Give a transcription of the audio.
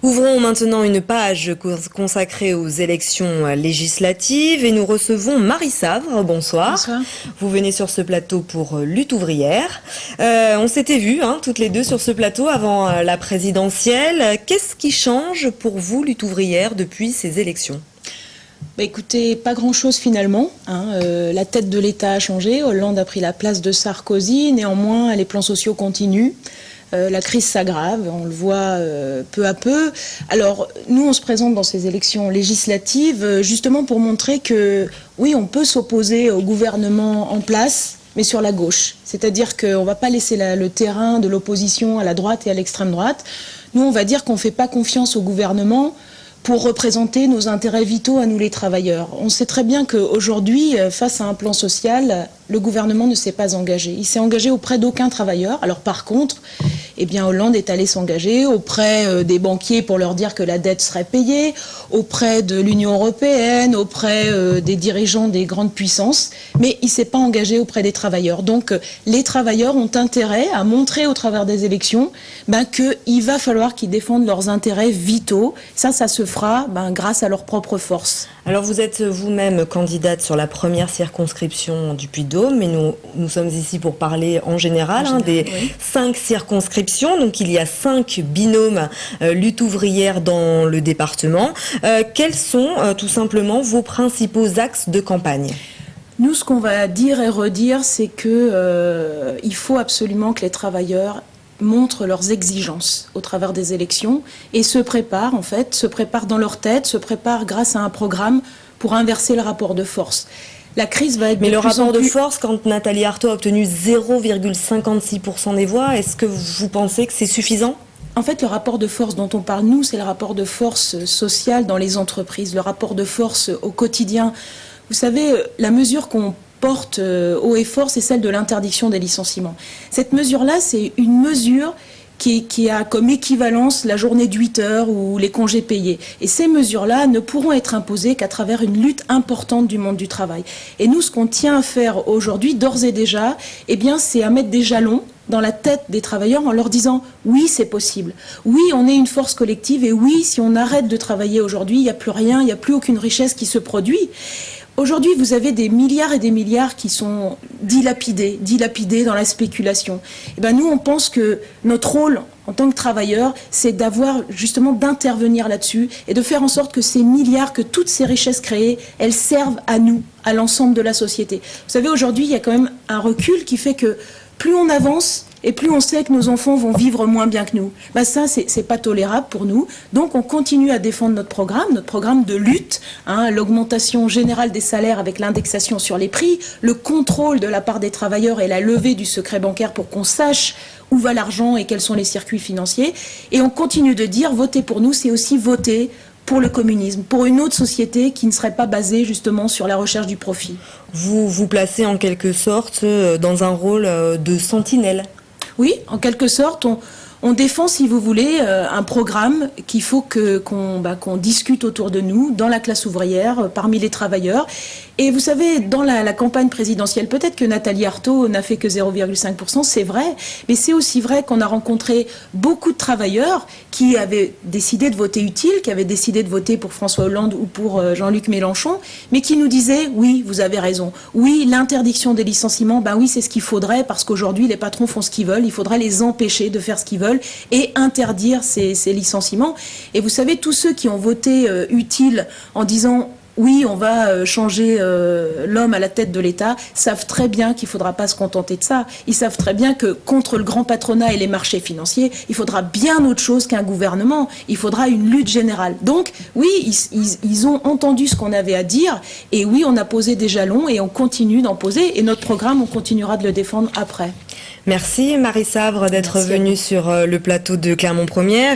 Ouvrons maintenant une page consacrée aux élections législatives et nous recevons Marie Savre. Bonsoir. Bonsoir. Vous venez sur ce plateau pour Lutte ouvrière. On s'était vus toutes les deux sur ce plateau avant la présidentielle. Qu'est-ce qui change pour vous, Lutte ouvrière, depuis ces élections ? Écoutez, pas grand-chose finalement. La tête de l'État a changé. Hollande a pris la place de Sarkozy. Néanmoins, les plans sociaux continuent. La crise s'aggrave, on le voit peu à peu. Alors, nous, on se présente dans ces élections législatives justement pour montrer que, oui, on peut s'opposer au gouvernement en place, mais sur la gauche. C'est-à-dire qu'on ne va pas laisser le terrain de l'opposition à la droite et à l'extrême droite. Nous, on va dire qu'on ne fait pas confiance au gouvernement pour représenter nos intérêts vitaux à nous les travailleurs. On sait très bien qu'aujourd'hui, face à un plan social, le gouvernement ne s'est pas engagé. Il s'est engagé auprès d'aucun travailleur. Alors par contre, Hollande est allé s'engager auprès des banquiers pour leur dire que la dette serait payée, auprès de l'Union européenne, auprès des dirigeants des grandes puissances, mais il ne s'est pas engagé auprès des travailleurs. Donc les travailleurs ont intérêt à montrer au travers des élections qu'il va falloir qu'ils défendent leurs intérêts vitaux. Ça se fera grâce à leur propre force. Alors vous êtes vous-même candidate sur la première circonscription du Puy-de-Dôme, mais nous sommes ici pour parler en général des 5 circonscriptions. Donc il y a 5 binômes lutte ouvrière dans le département. Quels sont tout simplement vos principaux axes de campagne ? Nous, ce qu'on va dire et redire, c'est qu'il faut absolument que les travailleurs montrent leurs exigences au travers des élections et se préparent dans leur tête, se préparent grâce à un programme pour inverser le rapport de force. La crise va être Mais le rapport de force, quand Nathalie Arthaud a obtenu 0,56% des voix, est-ce que vous pensez que c'est suffisant ? En fait, le rapport de force dont on parle, nous, c'est le rapport de force social dans les entreprises, le rapport de force au quotidien. Vous savez, la mesure qu'on porte haut et fort, c'est celle de l'interdiction des licenciements. Cette mesure-là, c'est une mesure qui a comme équivalence la journée de 8 heures ou les congés payés. Et ces mesures-là ne pourront être imposées qu'à travers une lutte importante du monde du travail. Et nous, ce qu'on tient à faire aujourd'hui, d'ores et déjà, c'est à mettre des jalons dans la tête des travailleurs en leur disant « oui, c'est possible. Oui, on est une force collective et oui, si on arrête de travailler aujourd'hui, il n'y a plus rien, il n'y a plus aucune richesse qui se produit. » Aujourd'hui, vous avez des milliards et des milliards qui sont dilapidés dans la spéculation. Nous, on pense que notre rôle en tant que travailleurs, c'est d'intervenir là-dessus et de faire en sorte que ces milliards, que toutes ces richesses créées, elles servent à nous, à l'ensemble de la société. Vous savez, aujourd'hui, il y a quand même un recul qui fait que plus on avance, et plus on sait que nos enfants vont vivre moins bien que nous. Ça, c'est pas tolérable pour nous. Donc, on continue à défendre notre programme de lutte, l'augmentation générale des salaires avec l'indexation sur les prix, le contrôle de la part des travailleurs et la levée du secret bancaire pour qu'on sache où va l'argent et quels sont les circuits financiers. Et on continue de dire, voter pour nous, c'est aussi voter pour le communisme, pour une autre société qui ne serait pas basée justement sur la recherche du profit. Vous vous placez en quelque sorte dans un rôle de sentinelle. Oui, en quelque sorte, on défend, si vous voulez, un programme qu'il faut qu'on discute autour de nous, dans la classe ouvrière, parmi les travailleurs. Et vous savez, dans la campagne présidentielle, peut-être que Nathalie Arthaud n'a fait que 0,5%, c'est vrai, mais c'est aussi vrai qu'on a rencontré beaucoup de travailleurs qui avaient décidé de voter utile, qui avaient décidé de voter pour François Hollande ou pour Jean-Luc Mélenchon, mais qui nous disaient, oui, vous avez raison, oui, l'interdiction des licenciements, oui, c'est ce qu'il faudrait, parce qu'aujourd'hui, les patrons font ce qu'ils veulent, il faudrait les empêcher de faire ce qu'ils veulent et interdire ces licenciements. Et vous savez, tous ceux qui ont voté utile en disant oui, on va changer l'homme à la tête de l'État, savent très bien qu'il ne faudra pas se contenter de ça. Ils savent très bien que contre le grand patronat et les marchés financiers, il faudra bien autre chose qu'un gouvernement. Il faudra une lutte générale. Donc, oui, ils ont entendu ce qu'on avait à dire. Et oui, on a posé des jalons et on continue d'en poser. Et notre programme, on continuera de le défendre après. Merci Marie Savre d'être venue sur le plateau de Clermont Première.